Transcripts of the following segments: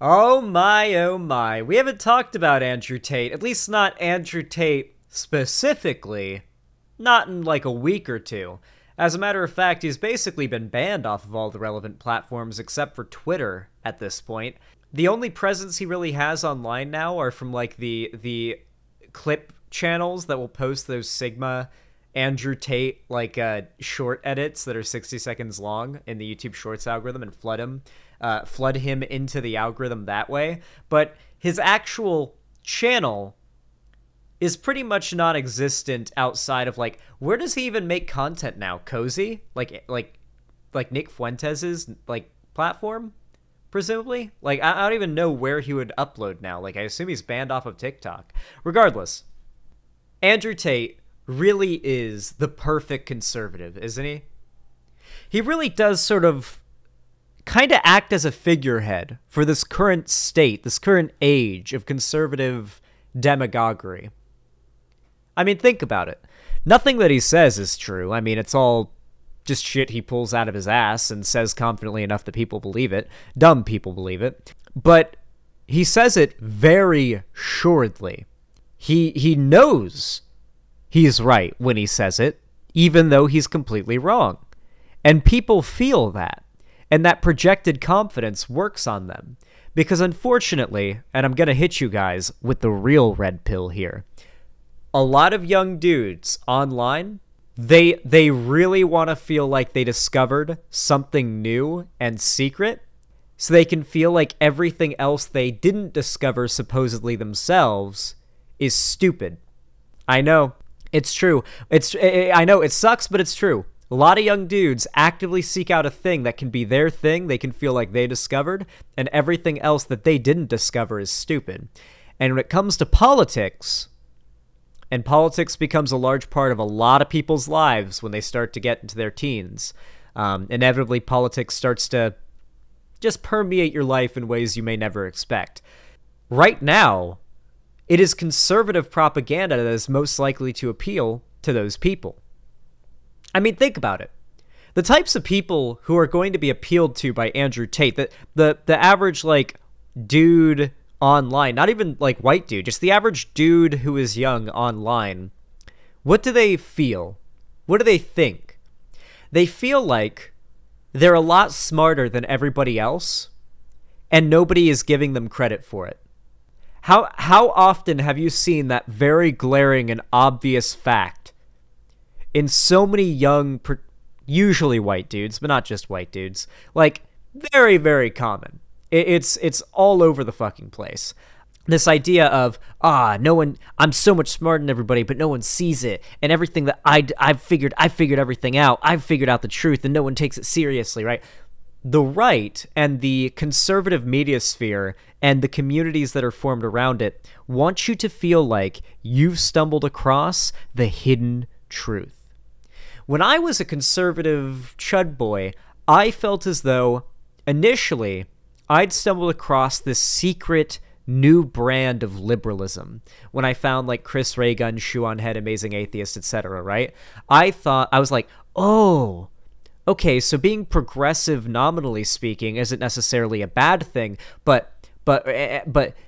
Oh my, oh my. We haven't talked about Andrew Tate, at least not Andrew Tate specifically, not in like a week or two. As a matter of fact, he's basically been banned off of all the relevant platforms except for Twitter at this point. The only presence he really has online now are from like the clip channels that will post those Sigma Andrew Tate like short edits that are 60 seconds long in the YouTube Shorts algorithm and flood him into the algorithm that way. But his actual channel is pretty much non-existent outside of like, where does he even make content now? Cozy? Like Nick Fuentes's like platform, presumably? Like I don't even know where he would upload now. Like I assume he's banned off of TikTok. Regardless, Andrew Tate really is the perfect conservative, isn't he? He really does sort of kind of act as a figurehead for this current state, this current age of conservative demagoguery. I mean, think about it. Nothing that he says is true. I mean, it's all just shit he pulls out of his ass and says confidently enough that people believe it. Dumb people believe it. But he says it very assuredly. He knows he's right when he says it, even though he's completely wrong. And people feel that. And that projected confidence works on them. Because unfortunately, and I'm going to hit you guys with the real red pill here, a lot of young dudes online, they really want to feel like they discovered something new and secret, so they can feel like everything else they didn't discover supposedly themselves is stupid. I know. It's true. I know it sucks, but it's true. A lot of young dudes actively seek out a thing that can be their thing, they can feel like they discovered, and everything else that they didn't discover is stupid. And when it comes to politics, and politics becomes a large part of a lot of people's lives when they start to get into their teens, inevitably politics starts to just permeate your life in ways you may never expect. Right now, it is conservative propaganda that is most likely to appeal to those people. I mean, think about it. The types of people who are going to be appealed to by Andrew Tate, the average, like, dude online, not even, like, white dude, just the average dude who is young online, what do they feel? What do they think? They feel like they're a lot smarter than everybody else, and nobody is giving them credit for it. How often have you seen that very glaring and obvious fact in so many young, usually white dudes, but not just white dudes, like very, very common. It's all over the fucking place. This idea of, I'm so much smarter than everybody, but no one sees it. And everything that I figured everything out. I've figured out the truth and no one takes it seriously, right? The right and the conservative media sphere and the communities that are formed around it want you to feel like you've stumbled across the hidden truth. When I was a conservative chud boy, I felt as though, initially, I'd stumbled across this secret new brand of liberalism when I found, like, Chris Ray Gun, Shoe on Head, Amazing Atheist, etc., right? I was like, oh, okay, so being progressive, nominally speaking, isn't necessarily a bad thing, but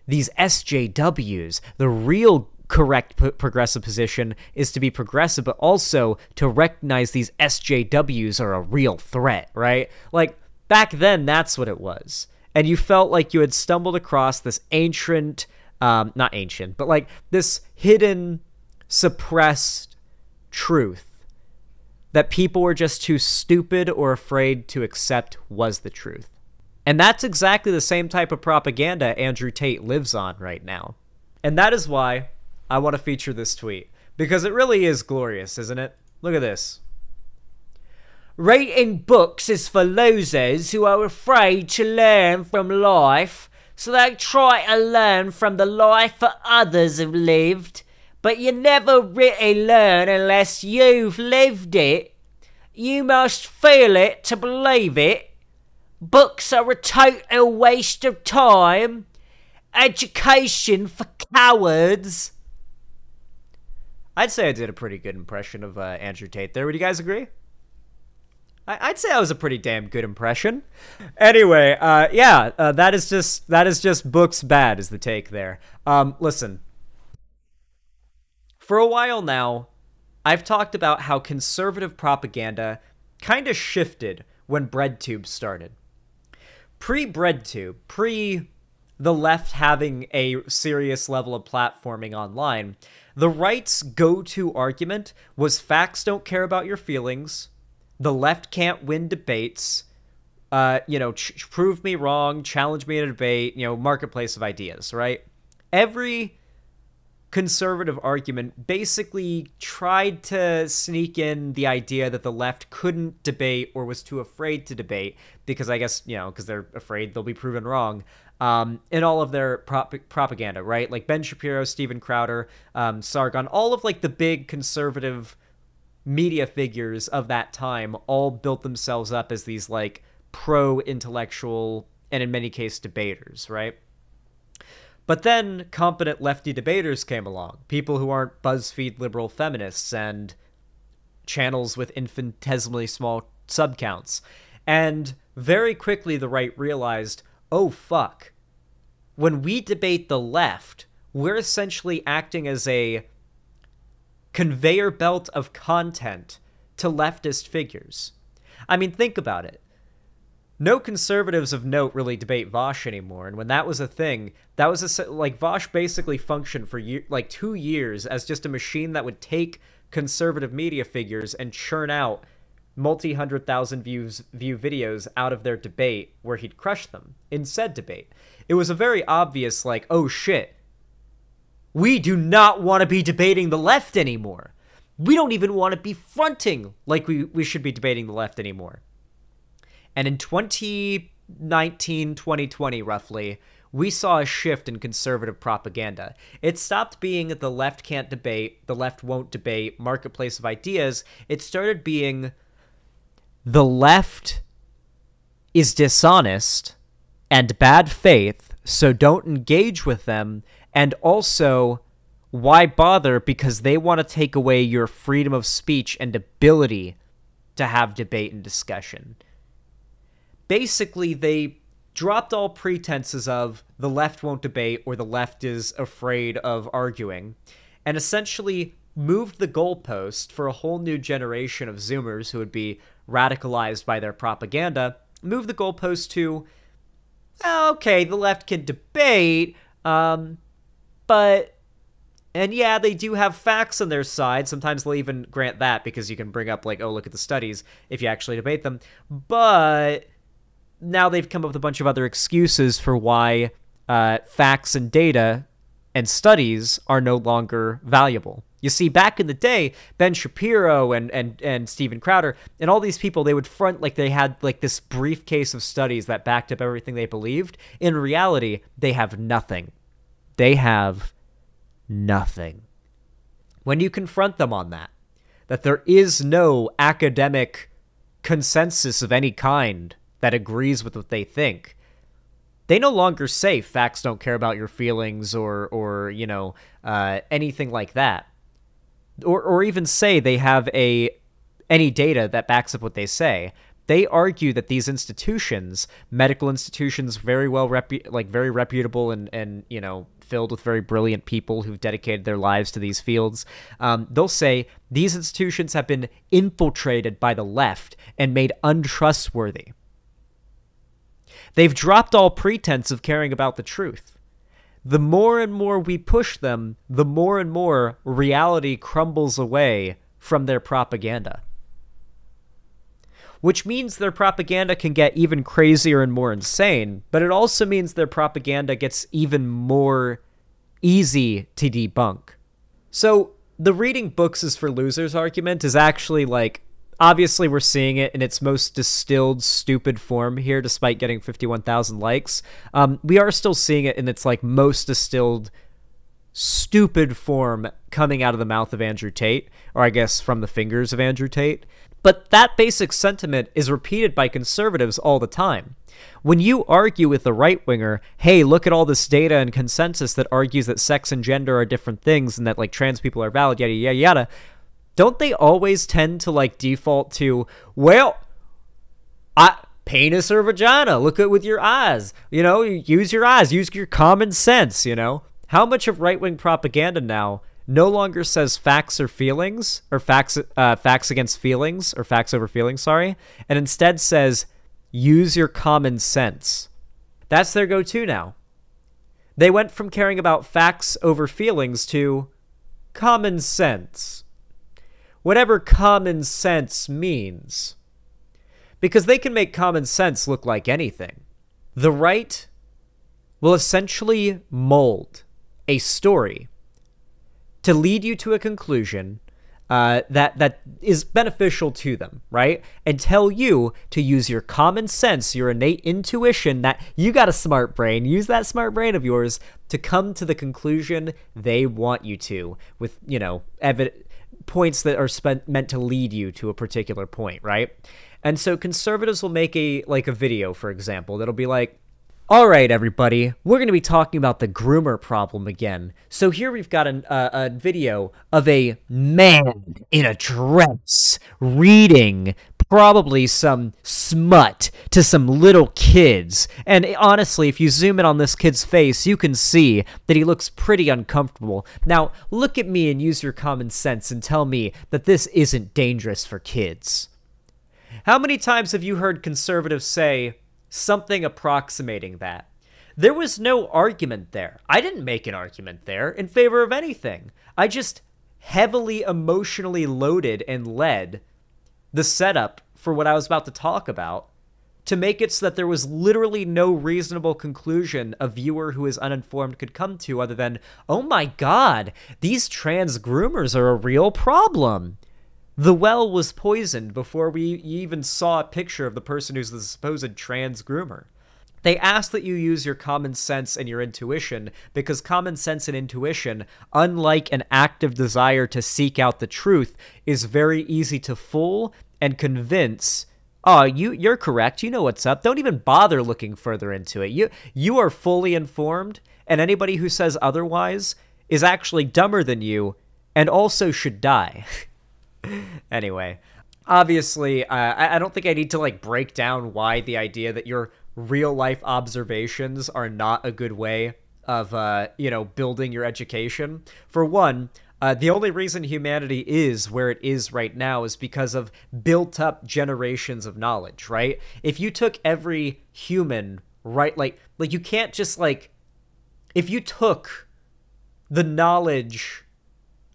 these SJWs, the real correct progressive position is to be progressive, but also to recognize these SJWs are a real threat, right? Like, back then, that's what it was. And you felt like you had stumbled across this ancient, not ancient, but like this hidden, suppressed truth that people were just too stupid or afraid to accept was the truth. And that's exactly the same type of propaganda Andrew Tate lives on right now. And that is why I want to feature this tweet, because it really is glorious, isn't it? Look at this. Reading books is for losers who are afraid to learn from life, so they try to learn from the life that others have lived, but you never really learn unless you've lived it. You must feel it to believe it. Books are a total waste of time. Education for cowards. I'd say I did a pretty good impression of Andrew Tate there. Would you guys agree? I'd say that was a pretty damn good impression. Anyway, yeah, that is just books bad is the take there. Listen, for a while now, I've talked about how conservative propaganda kind of shifted when BreadTube started. Pre-BreadTube, pre the left having a serious level of platforming online, the right's go-to argument was facts don't care about your feelings, the left can't win debates, prove me wrong, challenge me in a debate, marketplace of ideas, right? Every conservative argument basically tried to sneak in the idea that the left couldn't debate or was too afraid to debate because I guess, because they're afraid they'll be proven wrong in all of their propaganda, right? Like Ben Shapiro, Steven Crowder, Sargon, all of like the big conservative media figures of that time all built themselves up as these like pro-intellectual and in many cases debaters, right? But then competent lefty debaters came along, people who aren't BuzzFeed liberal feminists and channels with infinitesimally small subcounts. And very quickly the right realized, oh fuck, when we debate the left, we're essentially acting as a conveyor belt of content to leftist figures. I mean, think about it. No conservatives of note really debate Vosh anymore, and when that was a thing, that was Vosh basically functioned for 2 years as just a machine that would take conservative media figures and churn out multi-100,000 view videos out of their debate where he'd crush them in said debate. It was a very obvious oh shit, we do not want to be debating the left anymore. We don't even want to be fronting like we should be debating the left anymore. And in 2019, 2020, roughly, we saw a shift in conservative propaganda. It stopped being the left can't debate, the left won't debate, marketplace of ideas. It started being the left is dishonest and bad faith, so don't engage with them. And also, why bother? Because they want to take away your freedom of speech and ability to have debate and discussion. Basically, they dropped all pretenses of the left won't debate or the left is afraid of arguing, and essentially moved the goalpost for a whole new generation of Zoomers who would be radicalized by their propaganda, moved the goalpost to, okay, the left can debate, but, and yeah, they do have facts on their side. Sometimes they'll even grant that because you can bring up oh, look at the studies if you actually debate them, but now they've come up with a bunch of other excuses for why facts and data and studies are no longer valuable. You see, back in the day, Ben Shapiro and Steven Crowder and all these people, they would front like they had this briefcase of studies that backed up everything they believed. In reality, they have nothing. They have nothing. When you confront them on that there is no academic consensus of any kind that agrees with what they think, they no longer say facts don't care about your feelings or anything like that, or even say they have any data that backs up what they say. They argue that these institutions, medical institutions, very well very reputable and filled with very brilliant people who've dedicated their lives to these fields, they'll say these institutions have been infiltrated by the left and made untrustworthy. They've dropped all pretense of caring about the truth. The more and more we push them, the more and more reality crumbles away from their propaganda. Which means their propaganda can get even crazier and more insane, but it also means their propaganda gets even more easy to debunk. So the reading books is for losers argument is actually obviously, we're seeing it in its most distilled, stupid form here, despite getting 51,000 likes. We are still seeing it in its most distilled, stupid form coming out of the mouth of Andrew Tate, or I guess from the fingers of Andrew Tate. But that basic sentiment is repeated by conservatives all the time. When you argue with a right-winger, hey, look at all this data and consensus that argues that sex and gender are different things and that trans people are valid, yada, yada, yada, don't they always tend to default to, well, Penis or vagina? Look at it with your eyes. Use your eyes. Use your common sense, How much of right-wing propaganda now no longer says facts or feelings, or facts against feelings, or facts over feelings, sorry, and instead says use your common sense. That's their go-to now. They went from caring about facts over feelings to common sense. Whatever common sense means. Because they can make common sense look like anything. The right will essentially mold a story to lead you to a conclusion that is beneficial to them, right? And tell you to use your common sense, your innate intuition, that you got a smart brain, use that smart brain of yours to come to the conclusion they want you to, with, points that are meant to lead you to a particular point, right? And so conservatives will make a video, for example, that'll be like, all right, everybody, we're going to be talking about the groomer problem again. So here we've got a video of a man in a dress reading probably some smut to some little kids. And honestly, if you zoom in on this kid's face, you can see that he looks pretty uncomfortable. Now, look at me and use your common sense and tell me that this isn't dangerous for kids. How many times have you heard conservatives say something approximating that? There was no argument there. I didn't make an argument there in favor of anything. I just heavily emotionally loaded and led the setup for what I was about to talk about to make it so that there was literally no reasonable conclusion a viewer who is uninformed could come to other than, oh my god, these trans groomers are a real problem. The well was poisoned before we even saw a picture of the person who's the supposed trans groomer. They ask that you use your common sense and your intuition, because common sense and intuition, unlike an active desire to seek out the truth, is very easy to fool and convince. Oh, you're correct. You know what's up. Don't even bother looking further into it. You are fully informed, and anybody who says otherwise is actually dumber than you and also should die. Anyway, obviously, I don't think I need to break down why the idea that your real life observations are not a good way of building your education. For one, the only reason humanity is where it is right now is because of built up generations of knowledge, right? If you took every human, right, like you can't just if you took the knowledge.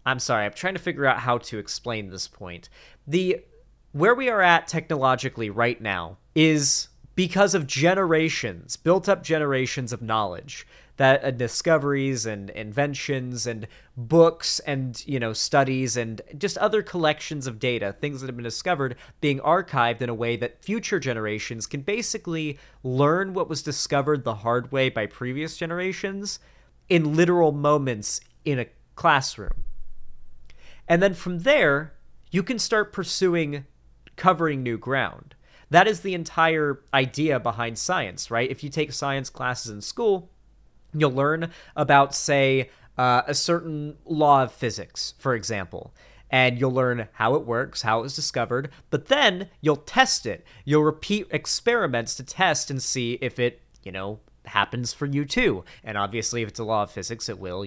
I'm sorry, I'm trying to figure out how to explain this point. Where we are at technologically right now is because of generations, built-up generations of knowledge, that discoveries and inventions and books and, studies and just other collections of data, things that have been discovered, being archived in a way that future generations can basically learn what was discovered the hard way by previous generations in literal moments in a classroom. And then from there, you can start covering new ground. That is the entire idea behind science, right? If you take science classes in school, you'll learn about, say, a certain law of physics, for example. And you'll learn how it works, how it was discovered, but then you'll test it. You'll repeat experiments to test and see if it, happens for you too. And obviously if it's a law of physics, it will,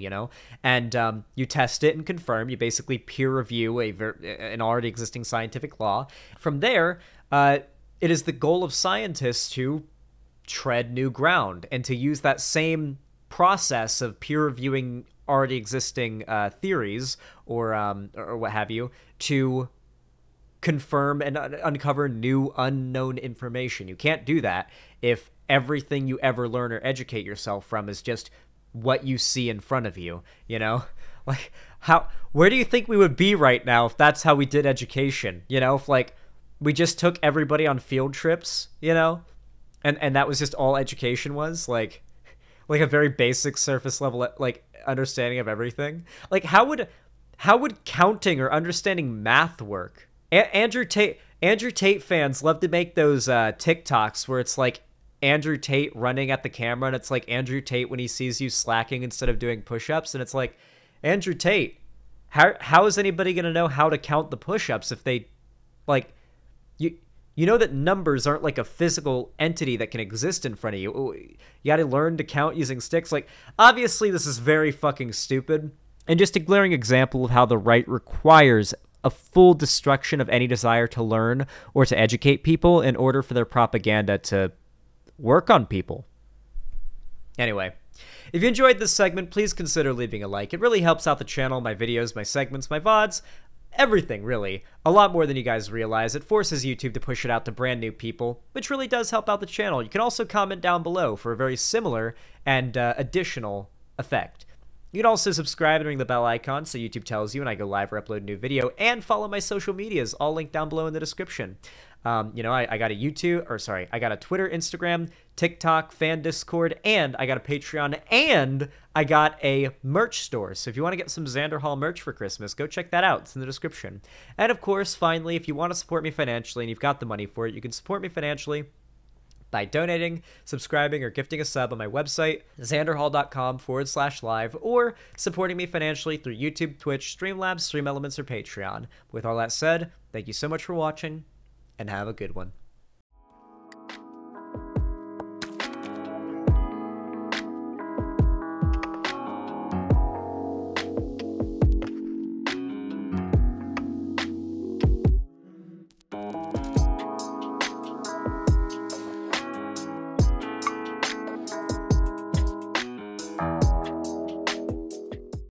and you test it and confirm. You basically peer review an already existing scientific law. From there, it is the goal of scientists to tread new ground and to use that same process of peer reviewing already existing theories or what have you to confirm and uncover new unknown information. You can't do that if everything you ever learn or educate yourself from is just what you see in front of you, where do you think we would be right now if that's how we did education? If we just took everybody on field trips, and that was just all education was, like a very basic surface level understanding of everything. How would counting or understanding math work? Andrew Tate fans love to make those TikToks where it's Andrew Tate running at the camera, and it's Andrew Tate when he sees you slacking instead of doing push-ups, and it's Andrew Tate, how is anybody going to know how to count the push-ups if they You know that numbers aren't like a physical entity that can exist in front of you. You gotta learn to count using sticks. Like, obviously, this is very fucking stupid. And just a glaring example of how the right requires a full destruction of any desire to learn or to educate people in order for their propaganda to work on people. Anyway, if you enjoyed this segment, please consider leaving a like. It really helps out the channel, my videos, my segments, my VODs, everything, really. A lot more than you guys realize. It forces YouTube to push it out to brand new people, which really does help out the channel. You can also comment down below for a very similar and additional effect. You can also subscribe and ring the bell icon so YouTube tells you when I go live or upload a new video, and follow my social medias, all linked down below in the description. You know, I got a I got a Twitter, Instagram, TikTok, fan Discord, and I got a Patreon, and I got a merch store. So if you want to get some Xander Hall merch for Christmas, go check that out. It's in the description. And of course, finally, if you want to support me financially and you've got the money for it, you can support me financially by donating, subscribing, or gifting a sub on my website, xanderhall.com/live, or supporting me financially through YouTube, Twitch, Streamlabs, Stream Elements, or Patreon. With all that said, thank you so much for watching, and have a good one.